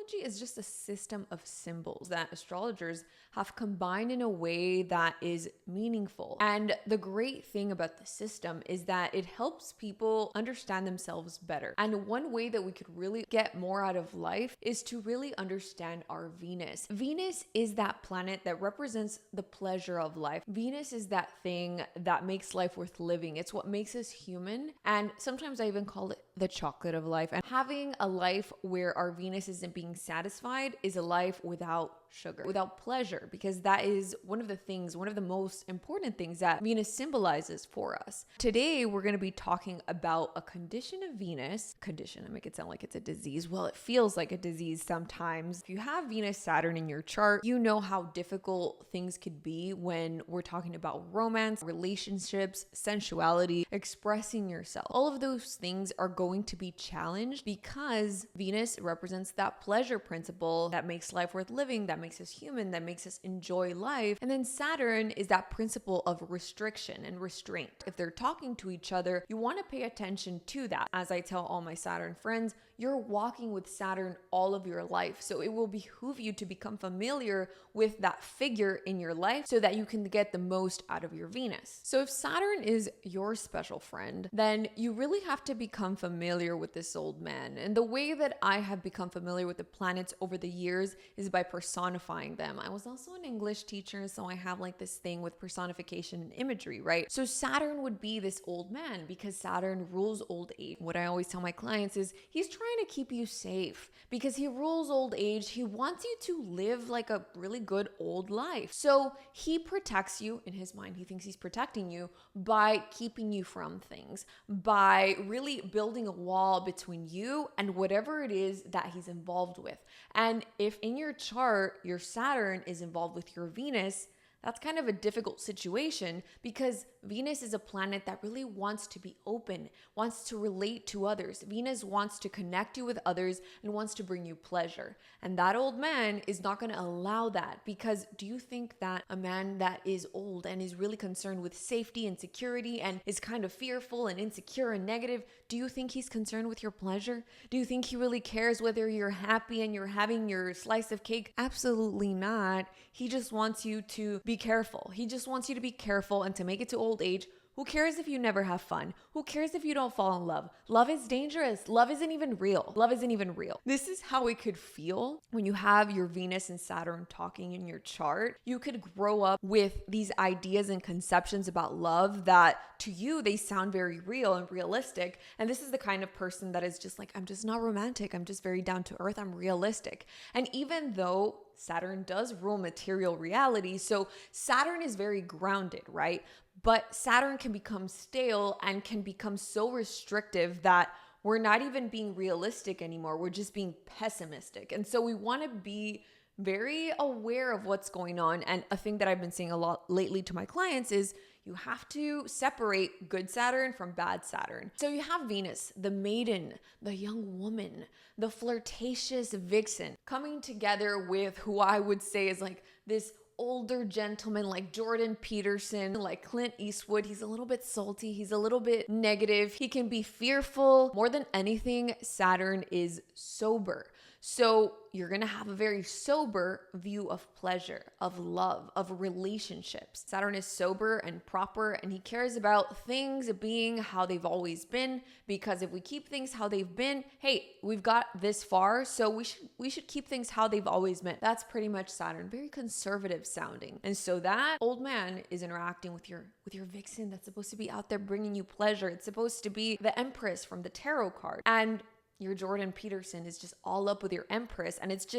Astrology is just a system of symbols that astrologers have combined in a way that is meaningful. And the great thing about the system is that it helps people understand themselves better. And one way that we could really get more out of life is to really understand our Venus. Venus is that planet that represents the pleasure of life. Venus is that thing that makes life worth living. It's what makes us human. And sometimes I even call it the chocolate of life. And having a life where our Venus isn't being satisfied is a life without sugar, without pleasure, because that is one of the most important things that Venus symbolizes for us. Today, we're going to be talking about a condition of Venus. I make it sound like it's a disease. Well, it feels like a disease sometimes. If you have Venus, Saturn in your chart, you know how difficult things could be when we're talking about romance, relationships, sensuality, expressing yourself. All of those things are going to be challenged because Venus represents that pleasure principle that makes life worth living, that makes us human, that makes us enjoy life. And then Saturn is that principle of restriction and restraint. If they're talking to each other, you want to pay attention to that. As I tell all my Saturn friends, you're walking with Saturn all of your life. So it will behoove you to become familiar with that figure in your life so that you can get the most out of your Venus. So if Saturn is your special friend, then you really have to become familiar with this old man. And the way that I have become familiar with the planets over the years is by personifying them. I was also an English teacher, so I have like this thing with personification and imagery, right? So Saturn would be this old man because Saturn rules old age. What I always tell my clients is he's trying to keep you safe because he rules old age. He wants you to live like a really good old life. So he protects you. In his mind, he thinks he's protecting you by keeping you from things, by really building a wall between you and whatever it is that he's involved with. And if in your chart, your Saturn is involved with your Venus, that's kind of a difficult situation because Venus is a planet that really wants to be open, wants to relate to others. Venus wants to connect you with others and wants to bring you pleasure. And that old man is not going to allow that because do you think that a man that is old and is really concerned with safety and security and is kind of fearful and insecure and negative, do you think he's concerned with your pleasure? Do you think he really cares whether you're happy and you're having your slice of cake? Absolutely not. He just wants you to be careful. He just wants you to be careful and to make it to old age. Who cares if you never have fun? Who cares if you don't fall in love? Love is dangerous. Love isn't even real. Love isn't even real. This is how it could feel when you have your Venus and Saturn talking in your chart. You could grow up with these ideas and conceptions about love that to you, they sound very real and realistic. And this is the kind of person that is just like, I'm just not romantic. I'm just very down to earth. I'm realistic. And even though Saturn does rule material reality, so Saturn is very grounded, right? But Saturn can become stale and can become so restrictive that we're not even being realistic anymore. We're just being pessimistic. And so we want to be very aware of what's going on. And a thing that I've been saying a lot lately to my clients is you have to separate good Saturn from bad Saturn. So you have Venus, the maiden, the young woman, the flirtatious vixen coming together with who I would say is like this older gentleman like Jordan Peterson, like Clint Eastwood. He's a little bit salty. He's a little bit negative. He can be fearful. More than anything, Saturn is sober. So you're going to have a very sober view of pleasure, of love, of relationships. Saturn is sober and proper, and he cares about things being how they've always been, because if we keep things how they've been, hey, we've got this far, so we should keep things how they've always been. That's pretty much Saturn, very conservative sounding. And so that old man is interacting with your vixen that's supposed to be out there bringing you pleasure. It's supposed to be the Empress from the tarot card. And your Jordan Peterson is just all up with your Empress. And it's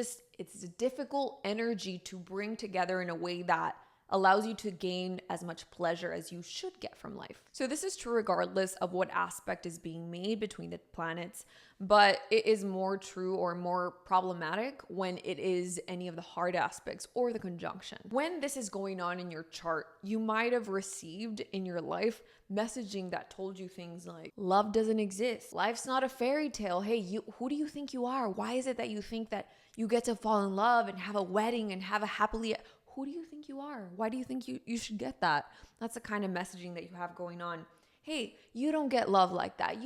a difficult energy to bring together in a way that allows you to gain as much pleasure as you should get from life. So this is true regardless of what aspect is being made between the planets, but it is more true or more problematic when it is any of the hard aspects or the conjunction. When this is going on in your chart, you might have received in your life messaging that told you things like, love doesn't exist. Life's not a fairy tale. Hey, who do you think you are? Why is it that you think that you get to fall in love and have a wedding and have a happily... Who do you think you are? Why do you think you should get that? That's the kind of messaging that you have going on. Hey, you don't get love like that.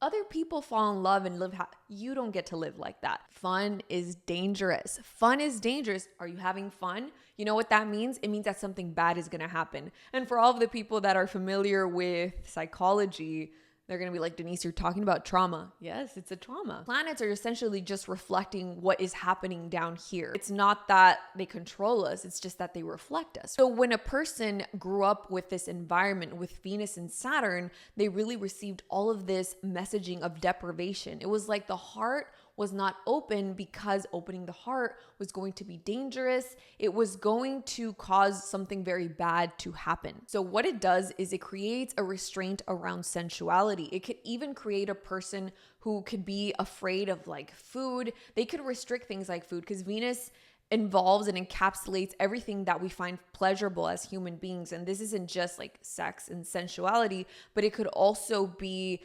Other people fall in love and live you don't get to live like that. Fun is dangerous. Fun is dangerous. Are you having fun? You know what that means? It means that something bad is going to happen. And for all of the people that are familiar with psychology, they're going to be like, Denise, you're talking about trauma. Yes, it's a trauma. Planets are essentially just reflecting what is happening down here. It's not that they control us. It's just that they reflect us. So when a person grew up with this environment with Venus and Saturn, they really received all of this messaging of deprivation. It was like the heart was not open because opening the heart was going to be dangerous. It was going to cause something very bad to happen. So what it does is it creates a restraint around sensuality. It could even create a person who could be afraid of like food. They could restrict things like food because Venus involves and encapsulates everything that we find pleasurable as human beings. And this isn't just like sex and sensuality, but it could also be,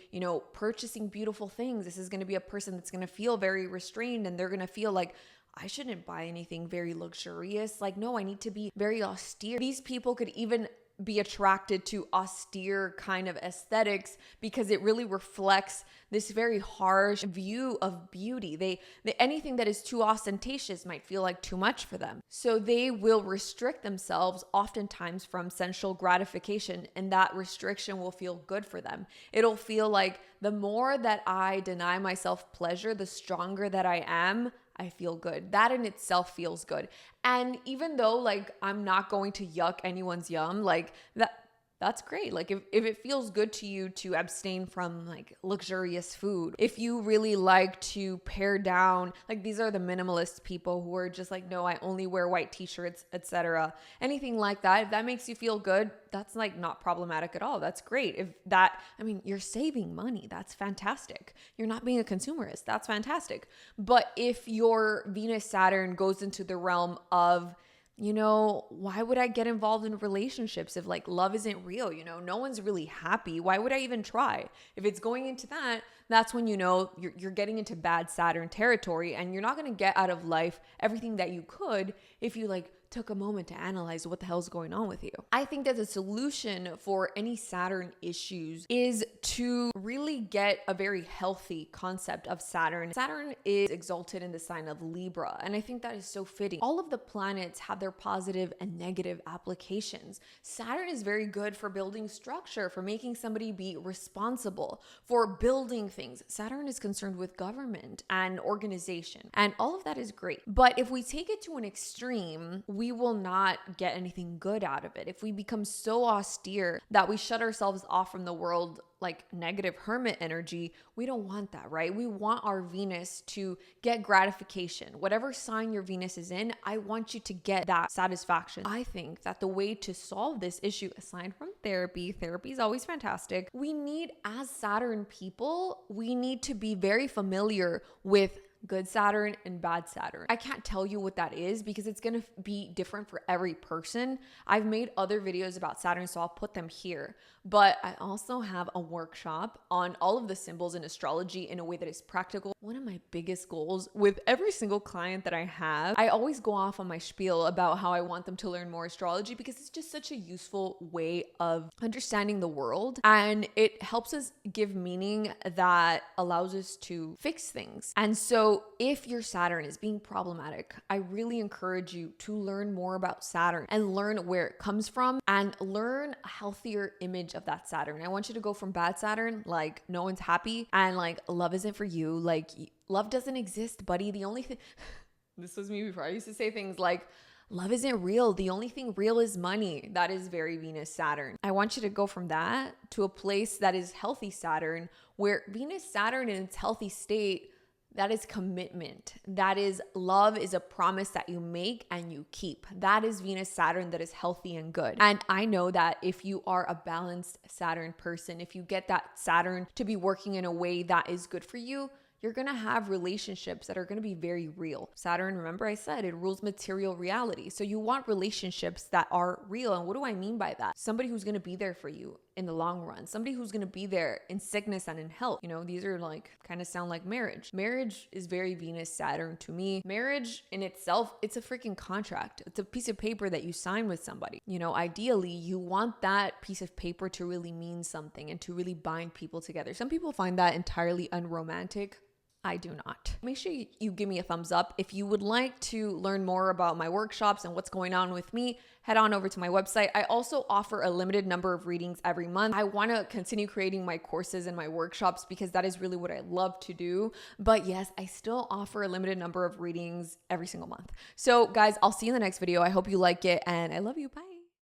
purchasing beautiful things. This is going to be a person that's going to feel very restrained, and they're going to feel like, I shouldn't buy anything very luxurious. Like, no, I need to be very austere. These people could even be attracted to austere kind of aesthetics because it really reflects this very harsh view of beauty. They anything that is too ostentatious might feel like too much for them. So they will restrict themselves oftentimes from sensual gratification, and that restriction will feel good for them. It'll feel like the more that I deny myself pleasure, the stronger that I am. I feel good. That in itself feels good. And even though like I'm not going to yuck anyone's yum, like that's great. Like if it feels good to you to abstain from like luxurious food, if you really like to pare down, like these are the minimalist people who are just like, no, I only wear white t-shirts, etc. Anything like that, if that makes you feel good, that's like not problematic at all. That's great. You're saving money. That's fantastic. You're not being a consumerist. That's fantastic. But if your Venus Saturn goes into the realm of, why would I get involved in relationships if like love isn't real? No one's really happy. Why would I even try? If it's going into that, that's when you're getting into bad Saturn territory, and you're not going to get out of life everything that you could if you like took a moment to analyze what the hell's going on with you. I think that the solution for any Saturn issues is to really get a very healthy concept of Saturn. Saturn is exalted in the sign of Libra, and I think that is so fitting. All of the planets have their positive and negative applications. Saturn is very good for building structure, for making somebody be responsible, for building things. Saturn is concerned with government and organization, and all of that is great. But if we take it to an extreme, we will not get anything good out of it. If we become so austere that we shut ourselves off from the world, like negative hermit energy, we don't want that, right? We want our Venus to get gratification. Whatever sign your Venus is in, I want you to get that satisfaction. I think that the way to solve this issue, aside from therapy is always fantastic. We need, as Saturn people, we need to be very familiar with good Saturn and bad Saturn. I can't tell you what that is because it's going to be different for every person. I've made other videos about Saturn, so I'll put them here. But I also have a workshop on all of the symbols in astrology in a way that is practical. One of my biggest goals with every single client that I have, I always go off on my spiel about how I want them to learn more astrology because it's just such a useful way of understanding the world, and it helps us give meaning that allows us to fix things. And so if your Saturn is being problematic, I really encourage you to learn more about Saturn and learn where it comes from and learn a healthier image of that Saturn. I want you to go from bad Saturn, like no one's happy and like love isn't for you, like love doesn't exist, buddy. The only thing, this was me before, I used to say things like, love isn't real. The only thing real is money. That is very Venus Saturn. I want you to go from that to a place that is healthy Saturn, where Venus Saturn in its healthy state, that is commitment. That is love is a promise that you make and you keep. That is Venus Saturn that is healthy and good. And I know that if you are a balanced Saturn person, if you get that Saturn to be working in a way that is good for you, you're going to have relationships that are going to be very real. Saturn, remember I said, it rules material reality. So you want relationships that are real. And what do I mean by that? Somebody who's going to be there for you in the long run, somebody who's going to be there in sickness and in health. You know, these are like kind of sound like marriage. Marriage is very Venus Saturn to me. Marriage in itself, it's a freaking contract. It's a piece of paper that you sign with somebody. You know, ideally you want that piece of paper to really mean something and to really bind people together. Some people find that entirely unromantic. I do not. Make sure you give me a thumbs up. If you would like to learn more about my workshops and what's going on with me, head on over to my website. I also offer a limited number of readings every month. I want to continue creating my courses and my workshops because that is really what I love to do. But yes, I still offer a limited number of readings every single month. So guys, I'll see you in the next video. I hope you like it and I love you. Bye.